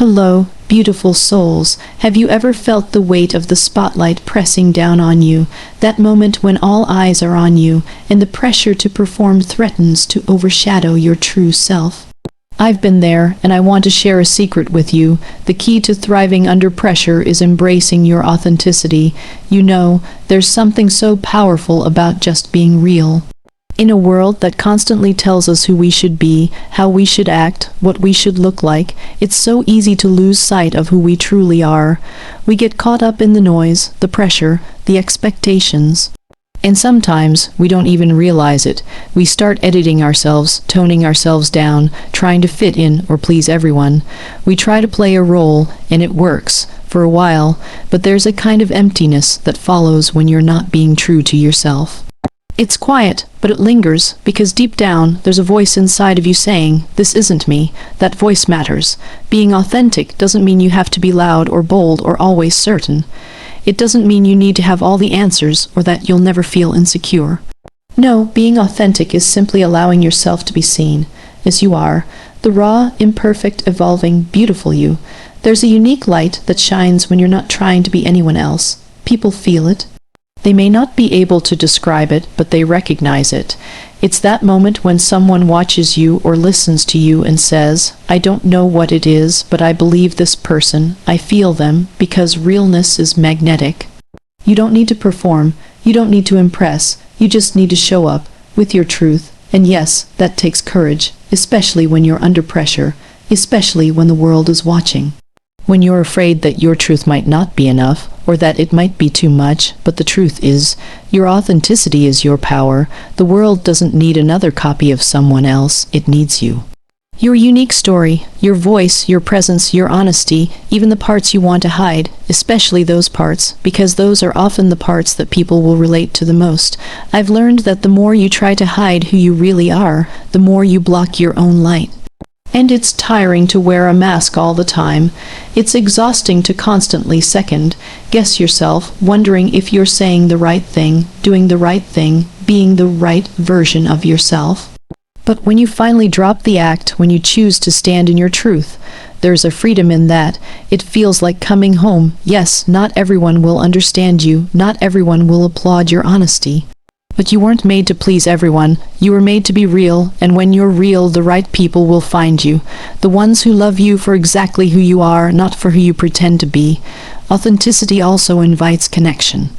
Hello, beautiful souls. Have you ever felt the weight of the spotlight pressing down on you? That moment when all eyes are on you, and the pressure to perform threatens to overshadow your true self. I've been there, and I want to share a secret with you. The key to thriving under pressure is embracing your authenticity. You know, there's something so powerful about just being real. In a world that constantly tells us who we should be, how we should act, what we should look like, it's so easy to lose sight of who we truly are. We get caught up in the noise, the pressure, the expectations. And sometimes we don't even realize it. We start editing ourselves, toning ourselves down, trying to fit in or please everyone. We try to play a role, and it works, for a while, but there's a kind of emptiness that follows when you're not being true to yourself. It's quiet, but it lingers, because deep down, there's a voice inside of you saying, "This isn't me." That voice matters. Being authentic doesn't mean you have to be loud or bold or always certain. It doesn't mean you need to have all the answers or that you'll never feel insecure. No, being authentic is simply allowing yourself to be seen, as you are, the raw, imperfect, evolving, beautiful you. There's a unique light that shines when you're not trying to be anyone else. People feel it. They may not be able to describe it, but they recognize it. It's that moment when someone watches you or listens to you and says, "I don't know what it is, but I believe this person, I feel them," because realness is magnetic. You don't need to perform, you don't need to impress, you just need to show up with your truth. And yes, that takes courage, especially when you're under pressure, especially when the world is watching. When you're afraid that your truth might not be enough, or that it might be too much, but the truth is, your authenticity is your power. The world doesn't need another copy of someone else, it needs you. Your unique story, your voice, your presence, your honesty, even the parts you want to hide, especially those parts, because those are often the parts that people will relate to the most. I've learned that the more you try to hide who you really are, the more you block your own light. And it's tiring to wear a mask all the time. It's exhausting to constantly second-guess yourself, wondering if you're saying the right thing, doing the right thing, being the right version of yourself. But when you finally drop the act, when you choose to stand in your truth, there's a freedom in that. It feels like coming home. Yes, not everyone will understand you, not everyone will applaud your honesty. But you weren't made to please everyone. You were made to be real, and when you're real, the right people will find you. The ones who love you for exactly who you are, not for who you pretend to be. Authenticity also invites connection.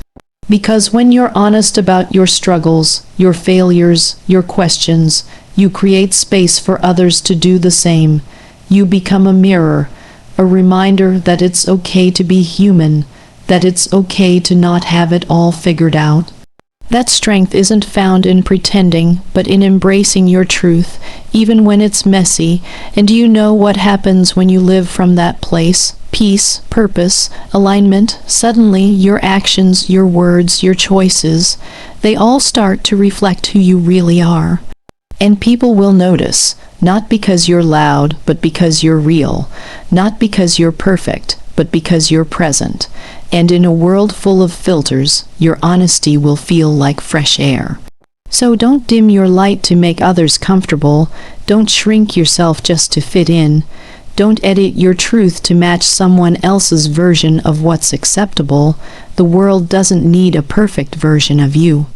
Because when you're honest about your struggles, your failures, your questions, you create space for others to do the same. You become a mirror, a reminder that it's okay to be human, that it's okay to not have it all figured out. That strength isn't found in pretending, but in embracing your truth, even when it's messy. And do you know what happens when you live from that place? Peace, purpose, alignment. Suddenly, your actions, your words, your choices, they all start to reflect who you really are. And people will notice, not because you're loud, but because you're real. Not because you're perfect, but because you're present. And in a world full of filters, your honesty will feel like fresh air. So don't dim your light to make others comfortable. Don't shrink yourself just to fit in. Don't edit your truth to match someone else's version of what's acceptable. The world doesn't need a perfect version of you.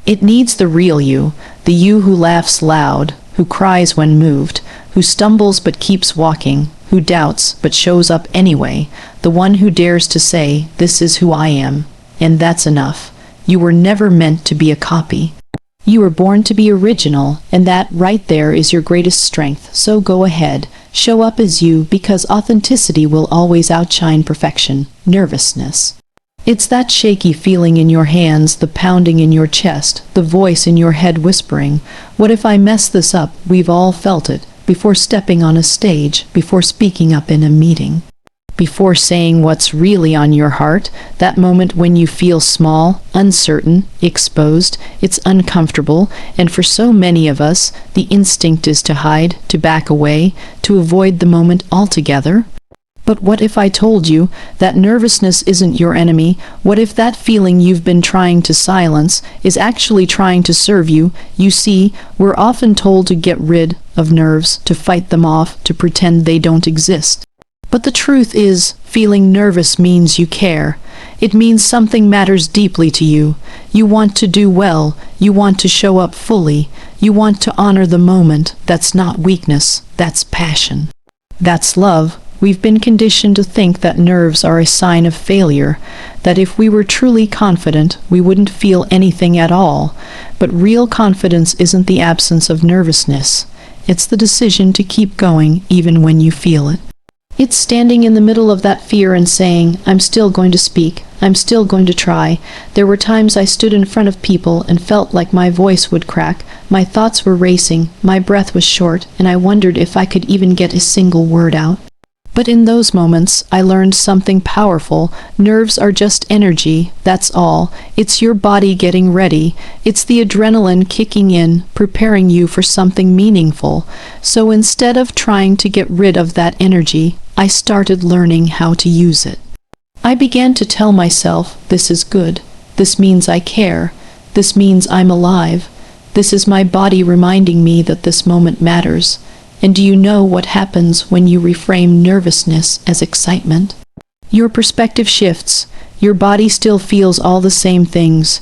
It needs the real you, the you who laughs loud, who cries when moved, who stumbles but keeps walking, who doubts but shows up anyway, the one who dares to say, "This is who I am," and that's enough. You were never meant to be a copy. You were born to be original, and that right there is your greatest strength. So go ahead, show up as you, because authenticity will always outshine perfection. Nervousness. It's that shaky feeling in your hands, the pounding in your chest, the voice in your head whispering, "What if I mess this up?" We've all felt it. Before stepping on a stage, before speaking up in a meeting, before saying what's really on your heart, that moment when you feel small, uncertain, exposed, it's uncomfortable, and for so many of us, the instinct is to hide, to back away, to avoid the moment altogether. But what if I told you that nervousness isn't your enemy? What if that feeling you've been trying to silence is actually trying to serve you? You see, we're often told to get rid of nerves, to fight them off, to pretend they don't exist. But the truth is, feeling nervous means you care. It means something matters deeply to you. You want to do well. You want to show up fully. You want to honor the moment. That's not weakness. That's passion. That's love. We've been conditioned to think that nerves are a sign of failure, that if we were truly confident, we wouldn't feel anything at all. But real confidence isn't the absence of nervousness. It's the decision to keep going even when you feel it. It's standing in the middle of that fear and saying, I'm still going to speak. I'm still going to try. There were times I stood in front of people and felt like my voice would crack. My thoughts were racing, my breath was short, and I wondered if I could even get a single word out. But in those moments, I learned something powerful. Nerves are just energy, that's all. It's your body getting ready. It's the adrenaline kicking in, preparing you for something meaningful. So instead of trying to get rid of that energy, I started learning how to use it. I began to tell myself, this is good. This means I care. This means I'm alive. This is my body reminding me that this moment matters. And do you know what happens when you reframe nervousness as excitement? Your perspective shifts. Your body still feels all the same things.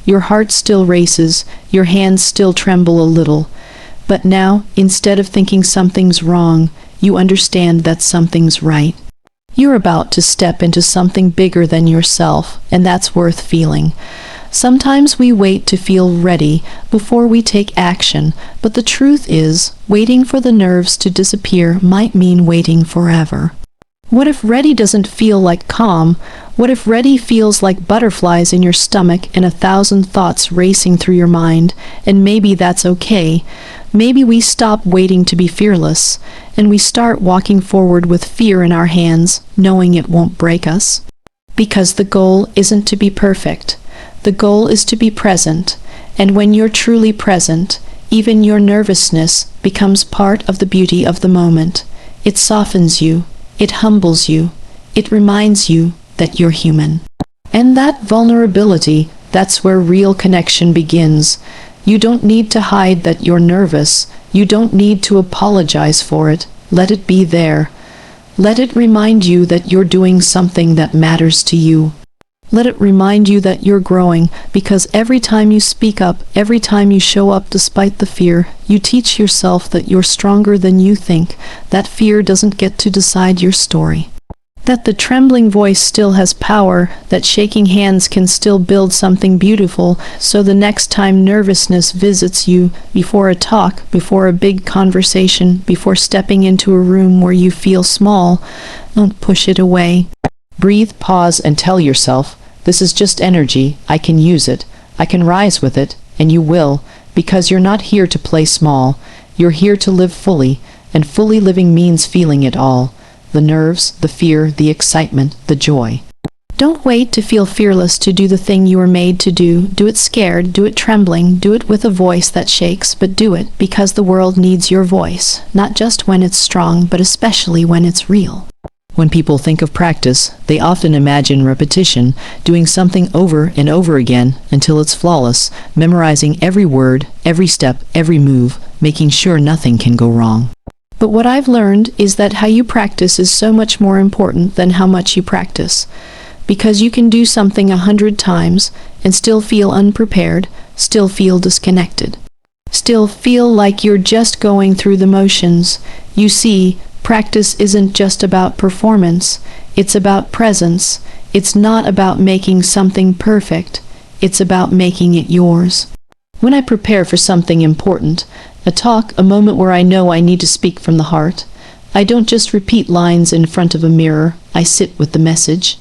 Your heart still races. Your hands still tremble a little. But now, instead of thinking something's wrong, you understand that something's right. You're about to step into something bigger than yourself, and that's worth feeling. Sometimes we wait to feel ready before we take action, but the truth is, waiting for the nerves to disappear might mean waiting forever. What if ready doesn't feel like calm? What if ready feels like butterflies in your stomach and 1,000 thoughts racing through your mind? And maybe that's okay. Maybe we stop waiting to be fearless, and we start walking forward with fear in our hands, knowing it won't break us. Because the goal isn't to be perfect. The goal is to be present, and when you're truly present, even your nervousness becomes part of the beauty of the moment. It softens you, it humbles you, it reminds you that you're human. And that vulnerability, that's where real connection begins. You don't need to hide that you're nervous. You don't need to apologize for it. Let it be there. Let it remind you that you're doing something that matters to you. Let it remind you that you're growing, because every time you speak up, every time you show up despite the fear, you teach yourself that you're stronger than you think, that fear doesn't get to decide your story. That the trembling voice still has power, that shaking hands can still build something beautiful, so the next time nervousness visits you, before a talk, before a big conversation, before stepping into a room where you feel small, don't push it away. Breathe, pause, and tell yourself, this is just energy, I can use it, I can rise with it, and you will, because you're not here to play small, you're here to live fully, and fully living means feeling it all. The nerves, the fear, the excitement, the joy. Don't wait to feel fearless to do the thing you were made to do. Do it scared, do it trembling, do it with a voice that shakes, but do it because the world needs your voice, not just when it's strong, but especially when it's real. When people think of practice, they often imagine repetition, doing something over and over again until it's flawless, memorizing every word, every step, every move, making sure nothing can go wrong. But what I've learned is that how you practice is so much more important than how much you practice. Because you can do something 100 times and still feel unprepared, still feel disconnected. Still feel like you're just going through the motions. You see, practice isn't just about performance, it's about presence. It's not about making something perfect, it's about making it yours. When I prepare for something important, a talk, a moment where I know I need to speak from the heart, I don't just repeat lines in front of a mirror, I sit with the message.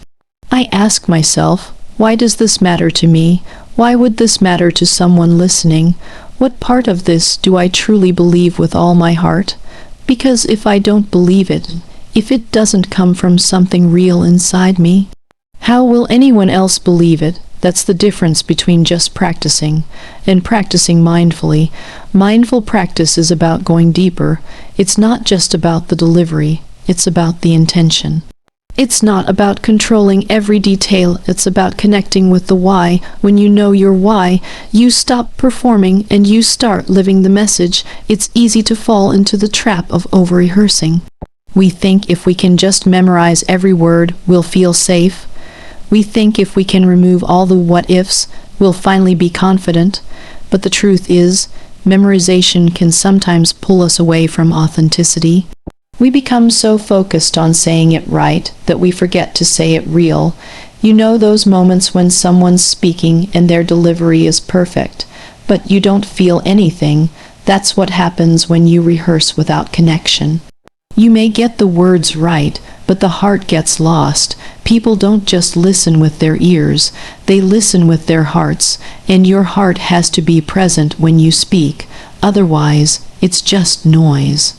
I ask myself, why does this matter to me? Why would this matter to someone listening? What part of this do I truly believe with all my heart? Because if I don't believe it, if it doesn't come from something real inside me, how will anyone else believe it? That's the difference between just practicing and practicing mindfully. Mindful practice is about going deeper. It's not just about the delivery, it's about the intention. It's not about controlling every detail, it's about connecting with the why. When you know your why, you stop performing and you start living the message. It's easy to fall into the trap of over-rehearsing. We think if we can just memorize every word, we'll feel safe. We think if we can remove all the what-ifs, we'll finally be confident. But the truth is, memorization can sometimes pull us away from authenticity. We become so focused on saying it right that we forget to say it real. You know those moments when someone's speaking and their delivery is perfect, but you don't feel anything. That's what happens when you rehearse without connection. You may get the words right, but the heart gets lost. People don't just listen with their ears, they listen with their hearts, and your heart has to be present when you speak. Otherwise, it's just noise.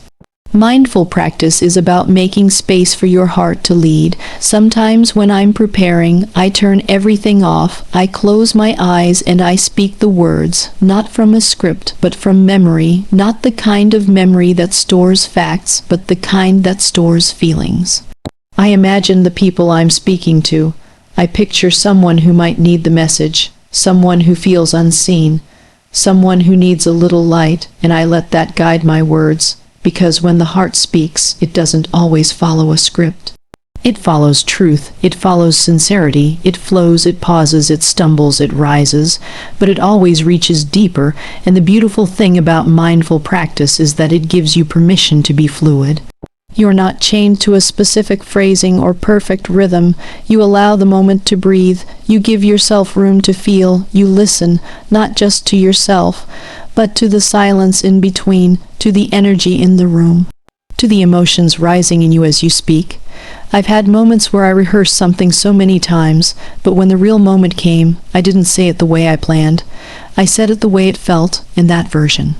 Mindful practice is about making space for your heart to lead. Sometimes when I'm preparing, I turn everything off, I close my eyes and I speak the words, not from a script, but from memory, not the kind of memory that stores facts, but the kind that stores feelings. I imagine the people I'm speaking to. I picture someone who might need the message, someone who feels unseen, someone who needs a little light, and I let that guide my words. Because when the heart speaks, it doesn't always follow a script. It follows truth, it follows sincerity, it flows, it pauses, it stumbles, it rises, but it always reaches deeper, and the beautiful thing about mindful practice is that it gives you permission to be fluid. You're not chained to a specific phrasing or perfect rhythm. You allow the moment to breathe, you give yourself room to feel, you listen, not just to yourself, but to the silence in between, to the energy in the room, to the emotions rising in you as you speak. I've had moments where I rehearsed something so many times, but when the real moment came, I didn't say it the way I planned. I said it the way it felt, and that version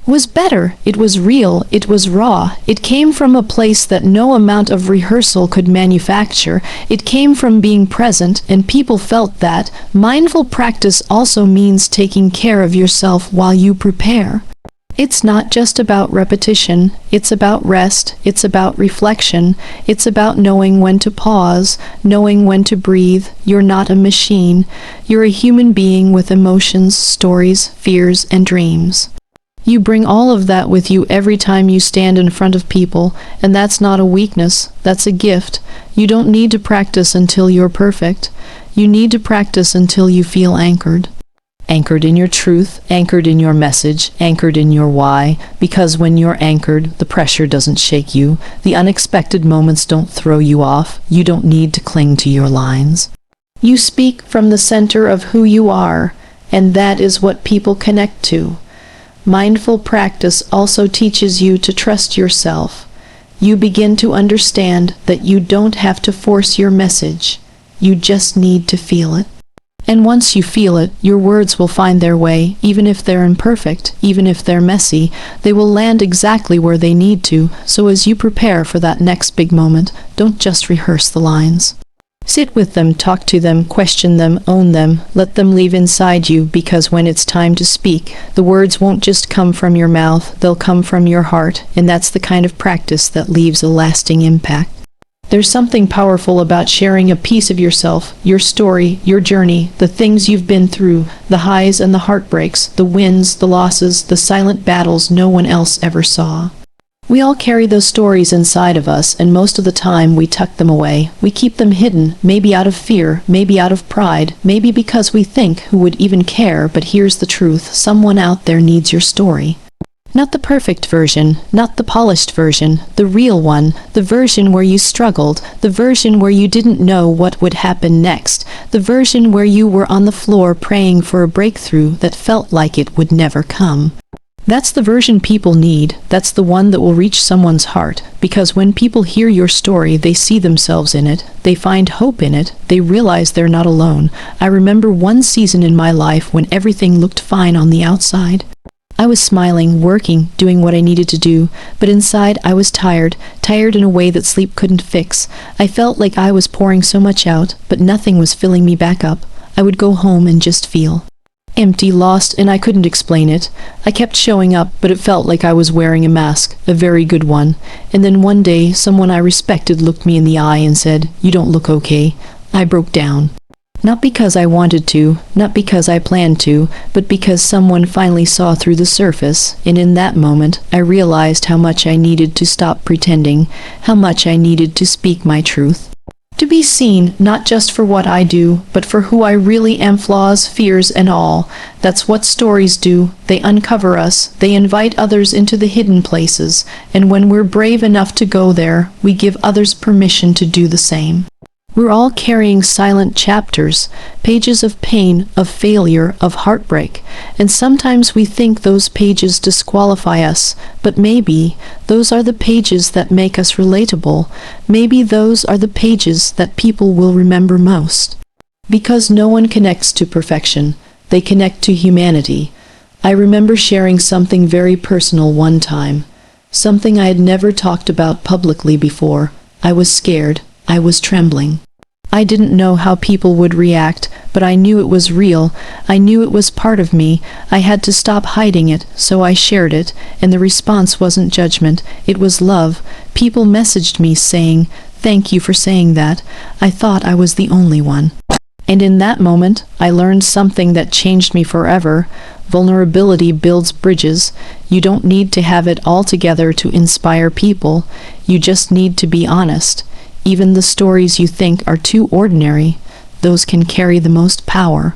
was better. It was real, it was raw, it came from a place that no amount of rehearsal could manufacture. It came from being present, and people felt that. Mindful practice also means taking care of yourself while you prepare. It's not just about repetition, it's about rest, it's about reflection, it's about knowing when to pause, knowing when to breathe. You're not a machine, you're a human being with emotions, stories, fears, and dreams. You bring all of that with you every time you stand in front of people, and that's not a weakness, that's a gift. You don't need to practice until you're perfect. You need to practice until you feel anchored. Anchored in your truth, anchored in your message, anchored in your why, because when you're anchored, the pressure doesn't shake you, the unexpected moments don't throw you off, you don't need to cling to your lines. You speak from the center of who you are, and that is what people connect to. Mindful practice also teaches you to trust yourself. You begin to understand that you don't have to force your message, you just need to feel it. And once you feel it, your words will find their way, even if they're imperfect, even if they're messy, they will land exactly where they need to. So as you prepare for that next big moment, don't just rehearse the lines. Sit with them, talk to them, question them, own them, let them live inside you, because when it's time to speak, the words won't just come from your mouth, they'll come from your heart, and that's the kind of practice that leaves a lasting impact. There's something powerful about sharing a piece of yourself, your story, your journey, the things you've been through, the highs and the heartbreaks, the wins, the losses, the silent battles no one else ever saw. We all carry those stories inside of us, and most of the time we tuck them away. We keep them hidden, maybe out of fear, maybe out of pride, maybe because we think who would even care, but here's the truth, someone out there needs your story. Not the perfect version, not the polished version, the real one, the version where you struggled, the version where you didn't know what would happen next, the version where you were on the floor praying for a breakthrough that felt like it would never come. That's the version people need. That's the one that will reach someone's heart. Because when people hear your story, they see themselves in it. They find hope in it. They realize they're not alone. I remember one season in my life when everything looked fine on the outside. I was smiling, working, doing what I needed to do, but inside I was tired in a way that sleep couldn't fix. I felt like I was pouring so much out, but nothing was filling me back up. I would go home and just feel empty, lost, and I couldn't explain it. I kept showing up, but it felt like I was wearing a mask, a very good one. And then one day, someone I respected looked me in the eye and said, "You don't look okay." I broke down. Not because I wanted to, not because I planned to, but because someone finally saw through the surface, and in that moment I realized how much I needed to stop pretending, how much I needed to speak my truth. To be seen, not just for what I do, but for who I really am, flaws, fears, and all. That's what stories do. They uncover us, they invite others into the hidden places, and when we're brave enough to go there, we give others permission to do the same. We're all carrying silent chapters, pages of pain, of failure, of heartbreak, and sometimes we think those pages disqualify us, but maybe those are the pages that make us relatable. Maybe those are the pages that people will remember most. Because no one connects to perfection, they connect to humanity. I remember sharing something very personal one time, something I had never talked about publicly before. I was scared. I was trembling. I didn't know how people would react, but I knew it was real. I knew it was part of me. I had to stop hiding it, so I shared it, and the response wasn't judgment, it was love. People messaged me saying, "Thank you for saying that. I thought I was the only one." And in that moment, I learned something that changed me forever. Vulnerability builds bridges. You don't need to have it all together to inspire people. You just need to be honest. Even the stories you think are too ordinary, those can carry the most power.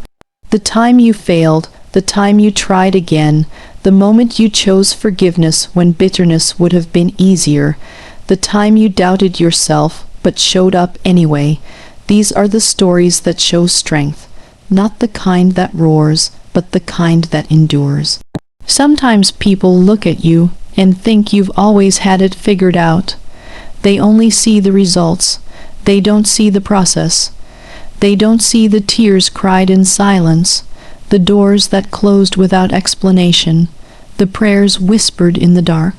The time you failed, the time you tried again, the moment you chose forgiveness when bitterness would have been easier, the time you doubted yourself but showed up anyway. These are the stories that show strength, not the kind that roars, but the kind that endures. Sometimes people look at you and think you've always had it figured out. They only see the results. They don't see the process. They don't see the tears cried in silence, the doors that closed without explanation, the prayers whispered in the dark.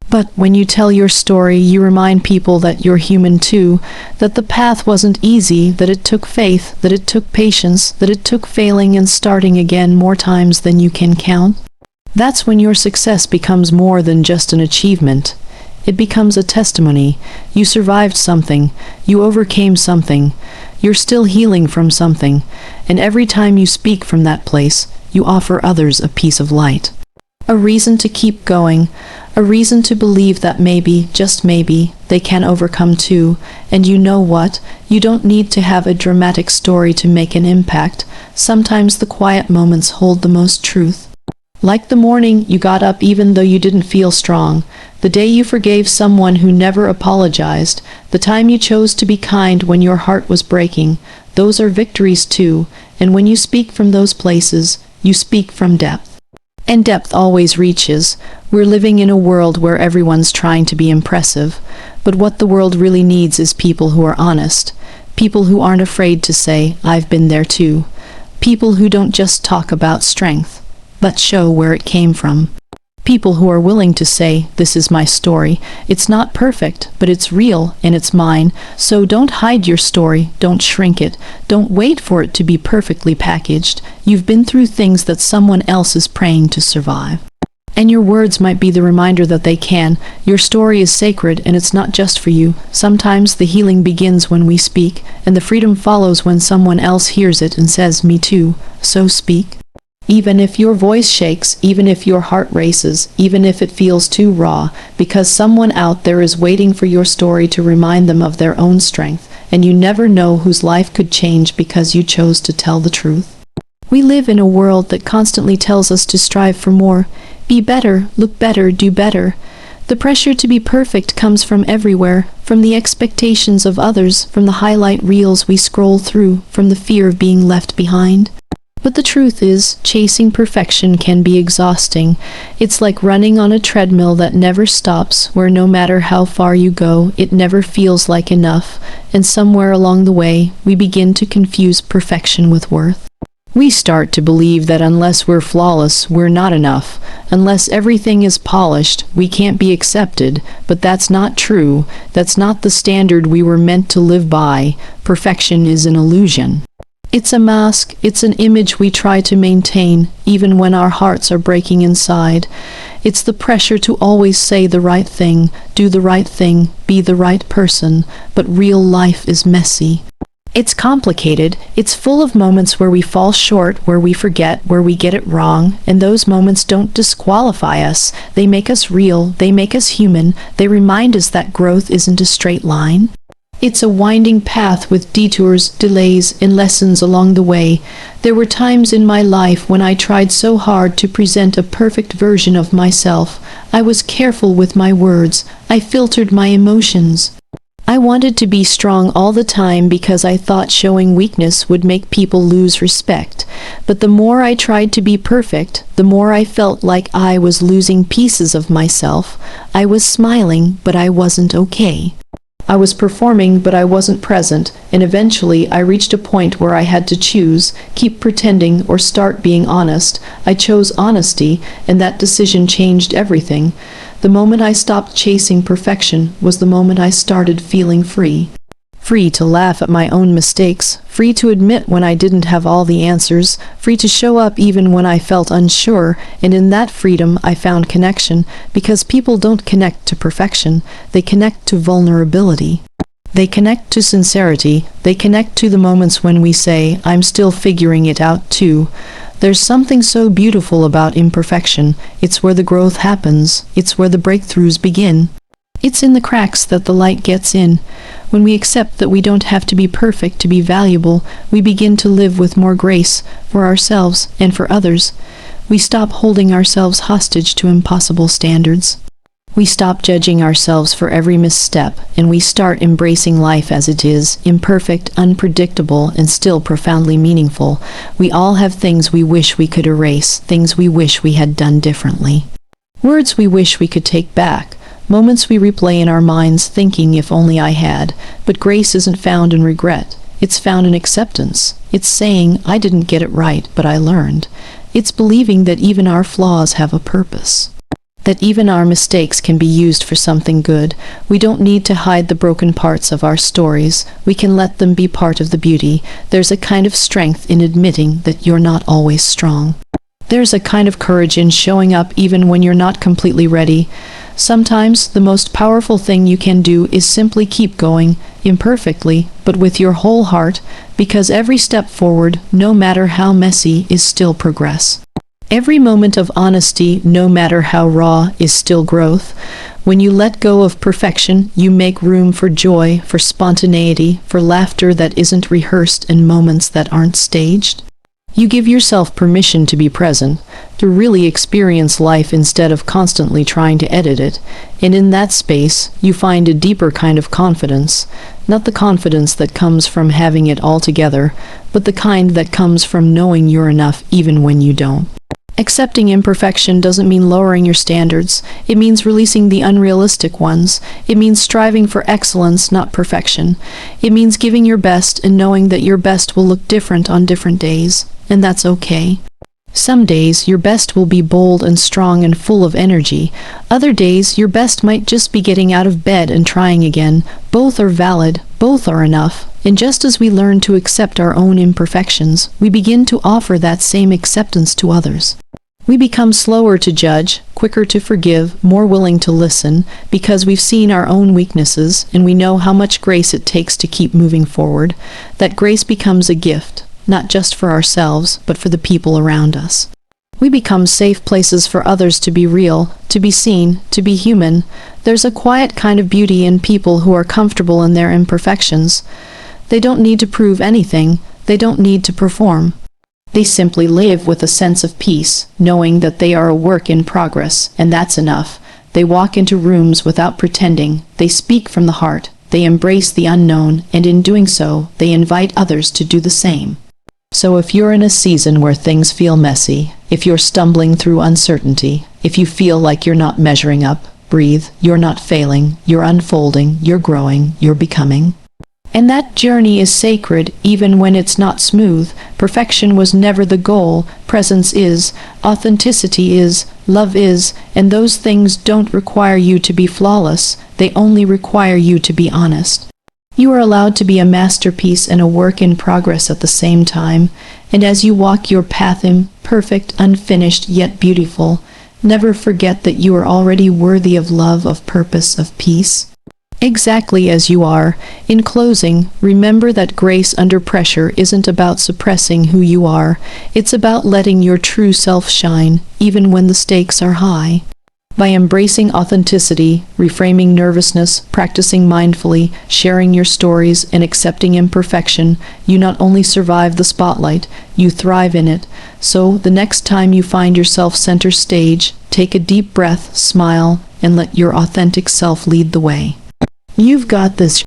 But when you tell your story, you remind people that you're human too, that the path wasn't easy, that it took faith, that it took patience, that it took failing and starting again more times than you can count. That's when your success becomes more than just an achievement. It becomes a testimony. You survived something. You overcame something. You're still healing from something. And every time you speak from that place, you offer others a piece of light. A reason to keep going. A reason to believe that maybe, just maybe, they can overcome too. And you know what? You don't need to have a dramatic story to make an impact. Sometimes the quiet moments hold the most truth. Like the morning you got up even though you didn't feel strong, the day you forgave someone who never apologized, the time you chose to be kind when your heart was breaking, those are victories too, and when you speak from those places, you speak from depth. And depth always reaches. We're living in a world where everyone's trying to be impressive, but what the world really needs is people who are honest, people who aren't afraid to say, "I've been there too," people who don't just talk about strength, but show where it came from. People who are willing to say, "This is my story. It's not perfect, but it's real and it's mine." So don't hide your story, don't shrink it, don't wait for it to be perfectly packaged. You've been through things that someone else is praying to survive. And your words might be the reminder that they can. Your story is sacred and it's not just for you. Sometimes the healing begins when we speak, and the freedom follows when someone else hears it and says, "Me too." So speak. Even if your voice shakes, even if your heart races, even if it feels too raw, because someone out there is waiting for your story to remind them of their own strength, and you never know whose life could change because you chose to tell the truth. We live in a world that constantly tells us to strive for more, be better, look better, do better. The pressure to be perfect comes from everywhere, from the expectations of others, from the highlight reels we scroll through, from the fear of being left behind. But the truth is, chasing perfection can be exhausting. It's like running on a treadmill that never stops, where no matter how far you go, it never feels like enough, and somewhere along the way, we begin to confuse perfection with worth. We start to believe that unless we're flawless, we're not enough. Unless everything is polished, we can't be accepted, but that's not true. That's not the standard we were meant to live by. Perfection is an illusion. It's a mask, it's an image we try to maintain, even when our hearts are breaking inside. It's the pressure to always say the right thing, do the right thing, be the right person, but real life is messy. It's complicated. It's full of moments where we fall short, where we forget, where we get it wrong, and those moments don't disqualify us. They make us real, they make us human, they remind us that growth isn't a straight line. It's a winding path with detours, delays, and lessons along the way. There were times in my life when I tried so hard to present a perfect version of myself. I was careful with my words. I filtered my emotions. I wanted to be strong all the time because I thought showing weakness would make people lose respect. But the more I tried to be perfect, the more I felt like I was losing pieces of myself. I was smiling, but I wasn't okay. I was performing, but I wasn't present, and eventually I reached a point where I had to choose, keep pretending or start being honest. I chose honesty, and that decision changed everything. The moment I stopped chasing perfection was the moment I started feeling free. Free to laugh at my own mistakes, free to admit when I didn't have all the answers, free to show up even when I felt unsure, and in that freedom I found connection, because people don't connect to perfection, they connect to vulnerability. They connect to sincerity, they connect to the moments when we say, I'm still figuring it out too. There's something so beautiful about imperfection. It's where the growth happens, it's where the breakthroughs begin. It's in the cracks that the light gets in. When we accept that we don't have to be perfect to be valuable, we begin to live with more grace for ourselves and for others. We stop holding ourselves hostage to impossible standards. We stop judging ourselves for every misstep, and we start embracing life as it is, imperfect, unpredictable, and still profoundly meaningful. We all have things we wish we could erase, things we wish we had done differently. Words we wish we could take back. Moments we replay in our minds thinking if only I had. But grace isn't found in regret. It's found in acceptance. It's saying, I didn't get it right, but I learned. It's believing that even our flaws have a purpose. That even our mistakes can be used for something good. We don't need to hide the broken parts of our stories. We can let them be part of the beauty. There's a kind of strength in admitting that you're not always strong. There's a kind of courage in showing up even when you're not completely ready. Sometimes the most powerful thing you can do is simply keep going, imperfectly, but with your whole heart, because every step forward, no matter how messy, is still progress. Every moment of honesty, no matter how raw, is still growth. When you let go of perfection, you make room for joy, for spontaneity, for laughter that isn't rehearsed, and moments that aren't staged. You give yourself permission to be present, to really experience life instead of constantly trying to edit it, and in that space, you find a deeper kind of confidence, not the confidence that comes from having it all together, but the kind that comes from knowing you're enough even when you don't. Accepting imperfection doesn't mean lowering your standards. It means releasing the unrealistic ones. It means striving for excellence, not perfection. It means giving your best and knowing that your best will look different on different days. And that's okay. Some days, your best will be bold and strong and full of energy. Other days, your best might just be getting out of bed and trying again. Both are valid. Both are enough. And just as we learn to accept our own imperfections, we begin to offer that same acceptance to others. We become slower to judge, quicker to forgive, more willing to listen, because we've seen our own weaknesses and we know how much grace it takes to keep moving forward. That grace becomes a gift, not just for ourselves, but for the people around us. We become safe places for others to be real, to be seen, to be human. There's a quiet kind of beauty in people who are comfortable in their imperfections. They don't need to prove anything. They don't need to perform. They simply live with a sense of peace, knowing that they are a work in progress, and that's enough. They walk into rooms without pretending. They speak from the heart. They embrace the unknown, and in doing so, they invite others to do the same. So if you're in a season where things feel messy, if you're stumbling through uncertainty, if you feel like you're not measuring up, breathe. You're not failing. You're unfolding. You're growing. You're becoming. And that journey is sacred even when it's not smooth. Perfection was never the goal. Presence is, authenticity is, love is, and those things don't require you to be flawless. They only require you to be honest. You are allowed to be a masterpiece and a work in progress at the same time. And as you walk your path imperfect, unfinished, yet beautiful, never forget that you are already worthy of love, of purpose, of peace. Exactly as you are. In closing, remember that grace under pressure isn't about suppressing who you are. It's about letting your true self shine, even when the stakes are high. By embracing authenticity, reframing nervousness, practicing mindfully, sharing your stories, and accepting imperfection, you not only survive the spotlight, you thrive in it. So, the next time you find yourself center stage, take a deep breath, smile, and let your authentic self lead the way. You've got this.